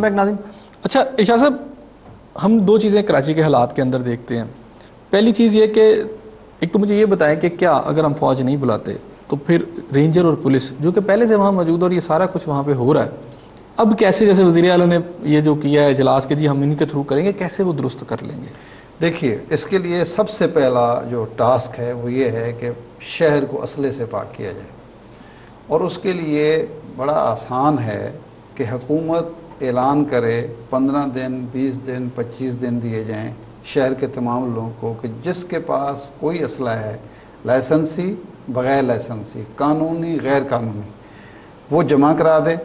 Back ناظرین. اچھا ارشاد صاحب, ہم دو چیزیں کراچی کے حالات کے اندر دیکھتے ہیں. پہلی چیز یہ کہ ایک تو مجھے یہ بتائیں کہ کیا اگر ہم فوج نہیں بلاتے تو پھر رینجر اور پولیس جو کہ پہلے سے وہاں موجود اور یہ سارا کچھ وہاں پہ ہو رہا ہے, اب کیسے, جیسے وزیر اعلیٰ نے یہ جو کیا ہے اجلاس کے, جی ہم ان کے تھرو کریں گے, کیسے وہ درست کر لیں گے؟ دیکھیے, اس کے لیے سب سے پہلا جو ٹاسک ہے وہ یہ ہے کہ شہر کو اسلحے سے پاک کیا جائے, اور اس کے لیے بڑا آسان ہے کہ حکومت اعلان کرے 15 دن 20 دن 25 دن دیے جائیں شہر کے تمام لوگوں کو کہ جس کے پاس کوئی اسلحہ ہے, لائسنسی بغیر لائسنسی, قانونی غیر قانونی, وہ جمع کرا دے.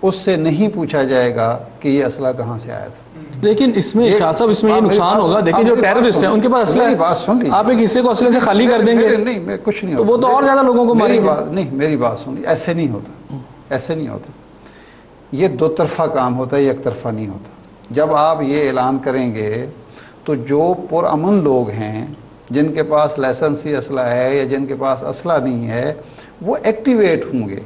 اس سے نہیں پوچھا جائے گا کہ یہ اسلحہ کہاں سے آیا تھا. لیکن اس میں شاہ صاحب اس میں یہ نقصان ہوگا, دیکھیں جو ٹیررسٹ ہیں ان کے پاس اسلحہ ہے, بات سن لی, آپ ایک حصے کو اسلحے سے خالی کر دیں گے, نہیں میں کچھ نہیں تو وہ تو اور زیادہ لوگوں کو ماریں گے. نہیں میری بات سن لی, ایسے نہیں ہوتا, ایسے نہیں ہوتا. یہ دو طرفہ کام ہوتا ہے, ایک طرفہ نہیں ہوتا. جب آپ یہ اعلان کریں گے تو جو پرامن لوگ ہیں جن کے پاس لائسنسی اسلحہ ہے یا جن کے پاس اسلحہ نہیں ہے وہ ایکٹیویٹ ہوں گے.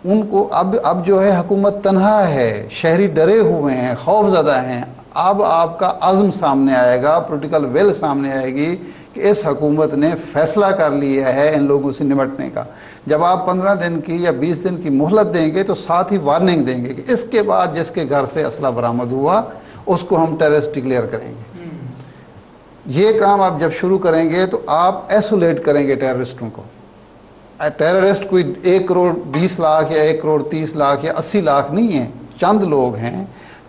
ان کو اب جو ہے حکومت تنہا ہے, شہری ڈرے ہوئے ہیں, خوف زدہ ہیں. اب آپ کا عزم سامنے آئے گا, پولیٹیکل ویل سامنے آئے گی کہ اس حکومت نے فیصلہ کر لیا ہے ان لوگوں سے نمٹنے کا. جب آپ 15 دن کی یا 20 دن کی مہلت دیں گے تو ساتھ ہی وارننگ دیں گے کہ اس کے بعد جس کے گھر سے اسلحہ برآمد ہوا اس کو ہم ٹیررسٹ ڈکلیئر کریں گے. یہ کام آپ جب شروع کریں گے تو آپ ایسولیٹ کریں گے ٹیررسٹوں کو. ٹیررسٹ کوئی 1 کروڑ 20 لاکھ یا 1 کروڑ 30 لاکھ یا 80 لاکھ نہیں ہیں, چند لوگ ہیں,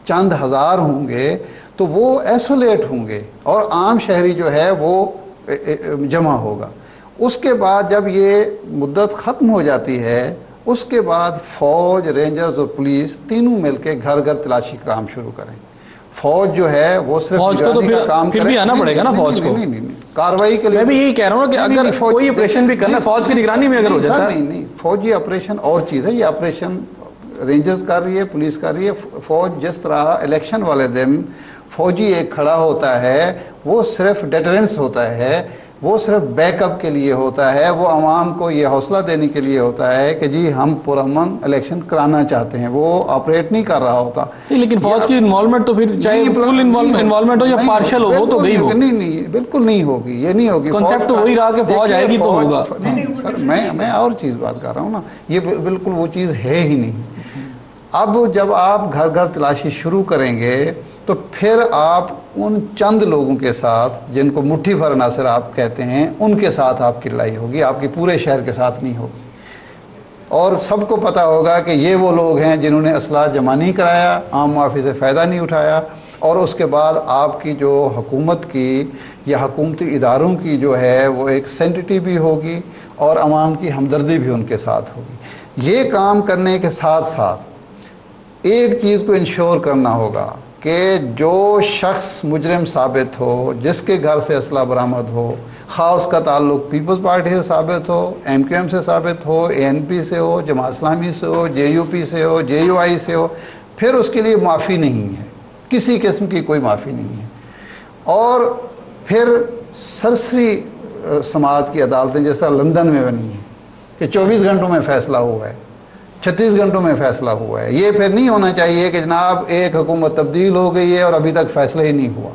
چند ہزار ہوں گے, تو وہ ایسولیٹ ہوں گے اور عام شہری جو ہے وہ جمع ہوگا. اس کے بعد جب یہ مدت ختم ہو جاتی ہے اس کے بعد فوج, رینجرز اور پولیس تینوں مل کے گھر گھر تلاشی کا کام شروع کریں. فوج جو ہے وہ صرف نگرانی کا کام کرے, پھر بھی آنا پڑے گا نا فوج کو کاروائی کے لیے. میں بھی یہی کہہ رہا ہوں کہ اگر کوئی آپریشن بھی کرنا فوج کی نگرانی میں اگر ہو جاتا ہے. نہیں, فوجی آپریشن اور چیز ہے. یہ آپریشن رینجرز کر رہی ہے, پولیس کر رہی ہے. فوج جس طرح الیکشن والے دن فوجی ایک کھڑا ہوتا ہے وہ صرف ڈیٹرنس ہوتا ہے, وہ صرف بیک اپ کے لیے ہوتا ہے, وہ عوام کو یہ حوصلہ دینے کے لیے ہوتا ہے کہ جی ہم پرامن الیکشن کرانا چاہتے ہیں, وہ آپریٹ نہیں کر رہا ہوتا. لیکن فوج کی انوالومنٹ تو پھر چاہے فل انوالومنٹ ہو یا پارشل ہو تو گئی ہو. نہیں بالکل نہیں ہوگی, یہ نہیں ہوگی. کنسیپٹ تو وہی رہا کہ فوج آئے گی تو ہوگا. سر میں اور چیز بات کر رہا ہوں نا, یہ بالکل وہ چیز ہے ہی نہیں. اب جب آپ گھر گھر تلاشی شروع کریں گے تو پھر آپ ان چند لوگوں کے ساتھ جن کو مٹھی بھر عناصر آپ کہتے ہیں ان کے ساتھ آپ کی لڑائی ہوگی, آپ کی پورے شہر کے ساتھ نہیں ہوگی. اور سب کو پتہ ہوگا کہ یہ وہ لوگ ہیں جنہوں نے اسلحہ جمع نہیں کرایا, عام معافی سے فائدہ نہیں اٹھایا, اور اس کے بعد آپ کی جو حکومت کی یا حکومتی اداروں کی جو ہے وہ ایک سینٹیٹی بھی ہوگی اور عوام کی ہمدردی بھی ان کے ساتھ ہوگی. یہ کام کرنے کے ساتھ ساتھ ایک چیز کو انشور کرنا ہوگا کہ جو شخص مجرم ثابت ہو, جس کے گھر سے اسلحہ برآمد ہو, خواہ اس کا تعلق پیپلز پارٹی سے ثابت ہو, MQM سے ثابت ہو, ANP سے ہو, جماعت اسلامی سے ہو, JUP سے ہو, JUI سے ہو, پھر اس کے لیے معافی نہیں ہے, کسی قسم کی کوئی معافی نہیں ہے. اور پھر سرسری سماعت کی عدالتیں جس طرح لندن میں بنی ہیں کہ 24 گھنٹوں میں فیصلہ ہوا ہے, 36 گھنٹوں میں فیصلہ ہوا ہے. یہ پھر نہیں ہونا چاہیے کہ جناب ایک حکومت تبدیل ہو گئی ہے اور ابھی تک فیصلہ ہی نہیں ہوا.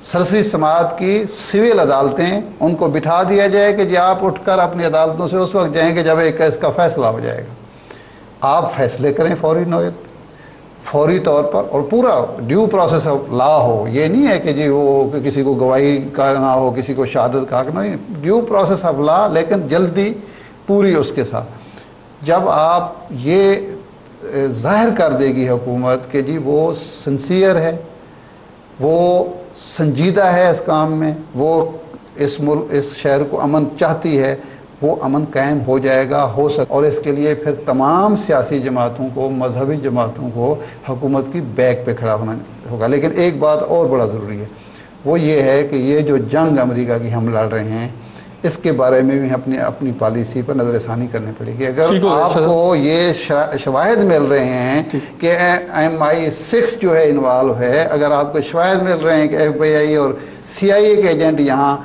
سرسری سماعت کی سول عدالتیں ان کو بٹھا دیا جائے کہ جی آپ اٹھ کر اپنی عدالتوں سے اس وقت جائیں کہ جب ایک کیس کا فیصلہ ہو جائے گا. آپ فیصلے کریں فوری نوعیت, فوری طور پر, اور پورا ڈیو پروسیس آف لا ہو. یہ نہیں ہے کہ جی وہ کسی کو گواہی کا نہ ہو, کسی کو شہادت کا نہیں, ڈیو پروسیس آف لا, لیکن جلدی پوری اس کے ساتھ. جب آپ یہ ظاہر کر دے گی حکومت کہ جی وہ سنسیئر ہے, وہ سنجیدہ ہے اس کام میں, وہ اس ملک اس شہر کو امن چاہتی ہے, وہ امن قائم ہو جائے گا, ہو سکتا. اور اس کے لیے پھر تمام سیاسی جماعتوں کو, مذہبی جماعتوں کو حکومت کی بیک پہ کھڑا ہونا ہوگا. لیکن ایک بات اور بڑا ضروری ہے, وہ یہ ہے کہ یہ جو جنگ امریکہ کی ہم لڑ رہے ہیں اس کے بارے میں بھی اپنی پالیسی پر نظر ثانی کرنی پڑے گی. اگر آپ کو یہ شواہد مل رہے ہیں کہ MI6 جو ہے انوالو ہے, اگر آپ کو شواہد مل رہے ہیں کہ FBI اور CIA کے ایجنٹ یہاں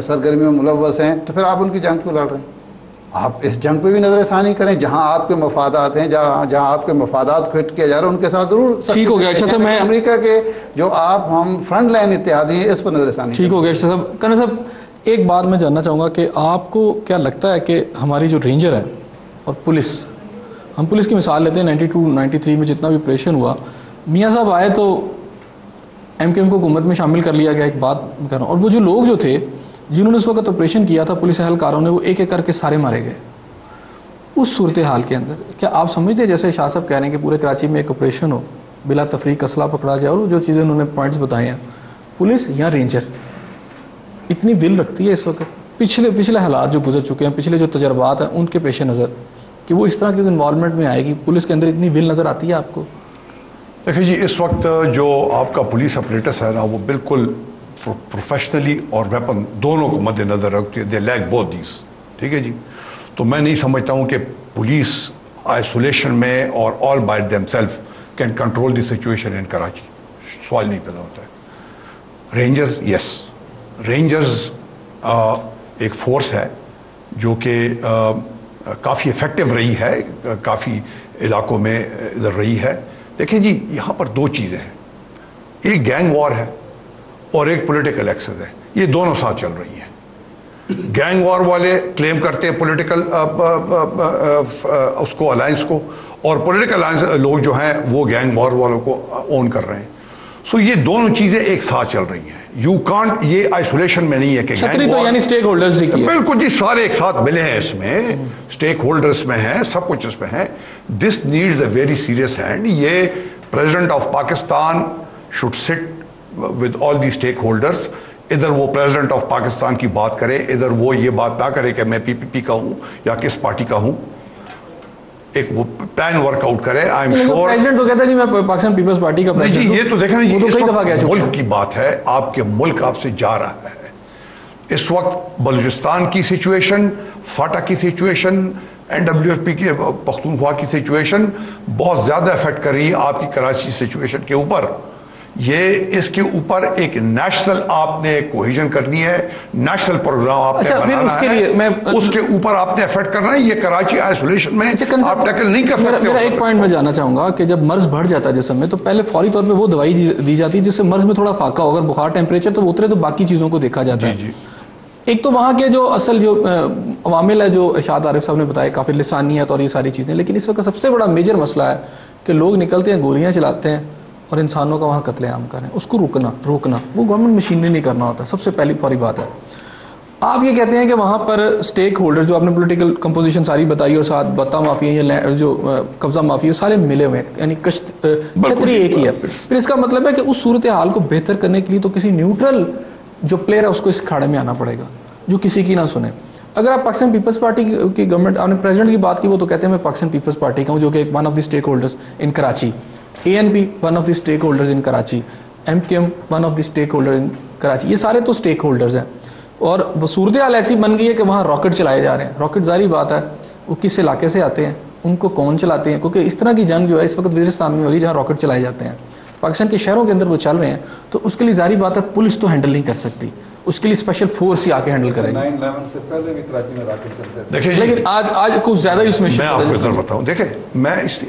سرگرمیوں میں ملوث ہیں, تو پھر آپ ان کی جنگ کیوں لڑ رہے ہیں؟ آپ اس جنگ پہ بھی نظر ثانی کریں، جہاں آپ کے مفادات ہیں، جہاں آپ کے مفادات کو ہٹ کیا جا رہا ہے ان کے ساتھ ضرور ٹھیک ہو گیا ارشاد صاحب. میں امریکہ کے جو آپ ہم فرنٹ لائن اتحادی ہیں اس پر نظر ثانی ٹھیک ہو گیا ارشاد صاحب. کرنا صاحب ایک بات میں جاننا چاہوں گا کہ آپ کو کیا لگتا ہے کہ ہماری جو رینجر ہے اور پولیس، ہم پولیس کی مثال لیتے ہیں 92 93 میں جتنا بھی آپریشن ہوا، میاں صاحب آئے تو ایم کیو ایم کو حکومت میں شامل کر لیا گیا. ایک بات میں کہہ رہا ہوں، اور وہ جو لوگ جو تھے جنہوں نے اس وقت آپریشن کیا تھا پولیس اہلکاروں نے، وہ ایک ایک کر کے سارے مارے گئے. اس صورتحال کے اندر کیا آپ سمجھتے ہیں جیسے شاہ صاحب کہہ رہے ہیں کہ پورے کراچی میں ایک آپریشن ہو، بلا تفریق اسلحہ پکڑا جائے، اور جو چیزیں انہوں نے پوائنٹس بتائے ہیں، پولیس یا رینجر اتنی ول رکھتی ہے اس وقت پچھلے حالات جو گزر چکے ہیں، پچھلے جو تجربات ہیں ان کے پیش نظر، کہ وہ اس طرح کی انوالومنٹ میں آئے گی؟ پولیس کے اندر اتنی ول نظر آتی ہے آپ کو؟ دیکھیں جی، اس وقت جو آپ کا پولیس اپریٹس ہے نا، وہ بالکل پروفیشنلی اور ویپن دونوں کو مد نظر رکھتے ہیں. They lack both these. ٹھیک ہے جی. تو میں نہیں سمجھتا ہوں کہ پولیس آئسولیشن میں اور all by them self can control the situation in Karachi. سوال نہیں پیدا ہوتا ہے. رینجرز، یس، رینجرز ایک فورس ہے جو کہ کافی افیکٹو رہی ہے، کافی علاقوں میں ادھر رہی ہے. دیکھیں جی، یہاں پر دو چیزیں ہیں، ایک گینگ وار ہے اور ایک پولیٹیکل ایکسس ہے. یہ دونوں ساتھ چل رہی ہیں. گینگ وار والے کلیم کرتے ہیں پولیٹیکل اس کو الائنس کو، اور پولیٹیکل الائنس لوگ جو ہیں وہ گینگ وار والوں کو اون کر رہے ہیں. سو یہ دونوں چیزیں ایک ساتھ چل رہی ہیں. یو کانٹ، یہ آئسولیشن میں نہیں ہے کہ چھتری تو یعنی سٹیک ہولڈرز ہی کی ہے. بالکل جی، سارے ایک ساتھ ملے ہیں اس میں، سٹیک ہولڈرز میں ہیں، سب کچھ اس میں ہے. This needs a very serious hand. یہ president of Pakistan should sit with all the stakeholders. ادھر وہ پریزیڈنٹ آف پاکستان کی بات کرے، ادھر وہ یہ بات نہ کرے کہ میں پی پی پی کا ہوں یا کس پارٹی کا ہوں. ایک وہ پلان ورک آؤٹ کرے. آئی ایم شیور پریزیڈنٹ تو کہتا ہے جی میں پاکستان پیپلز پارٹی کا نہیں جی، پریزیڈنٹ یہ تو دیکھیں وہ تو کئی دفعہ کہہ چکا ہے. ملک کی بات ہے، آپ کے ملک آپ سے جا رہا ہے. اس وقت بلوچستان کی سچویشن، فاٹا کی سچویشن، NWFP کی پختونخوا کی سچویشن بہت زیادہ افیکٹ کر رہی ہے آپ کی کراچی سچویشن کے اوپر. یہ اس کے اوپر ایک نیشنل آپ نے کوہیژن کرنی ہے، نیشنل پروگرام آپ نے بنانا ہے، اس کے اوپر آپ نے افیکٹ کرنا ہے. یہ کراچی آئسولیشن میں آپ ٹیکل نہیں کر سکتے. میرا ایک پوائنٹ میں جاننا چاہوں گا کہ جب مرض بڑھ جاتا ہے جسم میں تو پہلے فوری طور پہ وہ دوائی دی جاتی ہے جس سے مرض میں تھوڑا فاقہ ہو، اگر بخار ٹیمپریچر تو وہ اترے تو باقی چیزوں کو دیکھا جاتا ہے. ایک تو وہاں کے جو اصل جو عوامل ہے جو اشاد عارف صاحب نے بتایا، کافی لسانیت اور یہ ساری چیزیں، لیکن اس وقت سب سے بڑا میجر مسئلہ ہے کہ لوگ نکلتے ہیں، گولیاں چلاتے ہیں اور انسانوں کا وہاں قتل عام کریں. اس کو روکنا وہ گورنمنٹ مشینری نہیں کرنا ہوتا. سب سے پہلی فوری بات ہے. آپ یہ کہتے ہیں کہ وہاں پر سٹیک ہولڈر جو آپ نے پولیٹیکل کمپوزیشن ساری بتائی اور ساتھ بتا مافیا یا جو قبضہ مافیا سارے ملے ہوئے ہیں، یعنی چھتری ایک ہی ہے. پھر اس کا مطلب ہے کہ اس صورتحال کو بہتر کرنے کے لیے تو کسی نیوٹرل جو پلیئر ہے اس کو اس کھاڑے میں آنا پڑے گا جو کسی کی نہ سنے. اگر آپ پاکستان پیپلز پارٹی کی گورنمنٹ، آپ نے پریزیڈنٹ کی بات کی، وہ تو کہتے ہیں میں پاکستان پیپلز پارٹی کا ہوں جو کہ ایک one of the stake holders in Karachi. ANP one of the stake holders in Karachi. MKM one of the stake holder in Karachi. یہ سارے تو اسٹیک ہولڈرز ہیں. اور وہ صورتحال ایسی بن گئی ہے کہ وہاں راکٹ چلائے جا رہے ہیں. راکٹ ظاہری بات ہے وہ کس علاقے سے آتے ہیں، ان کو کون چلاتے ہیں، کیونکہ اس طرح کی جنگ جو ہے اس وقت وزیرستان میں ہو رہی ہے جہاں راکٹ چلائے جاتے ہیں. پاکستان کے شہروں کے اندر وہ چل رہے ہیں، تو اس کے لیے ظاہری بات ہے پولیس تو ہینڈل نہیں کر سکتی، اس کے لیے اسپیشل فورس ہی آ کے ہینڈل کرے گی. 9/11 سے پہلے بھی کراچی میں راکٹ چلتے تھے. دیکھیں لیکن آج کچھ زیادہ ہی اس میں میں آپ کو ادھر بتاؤں. دیکھیں میں اس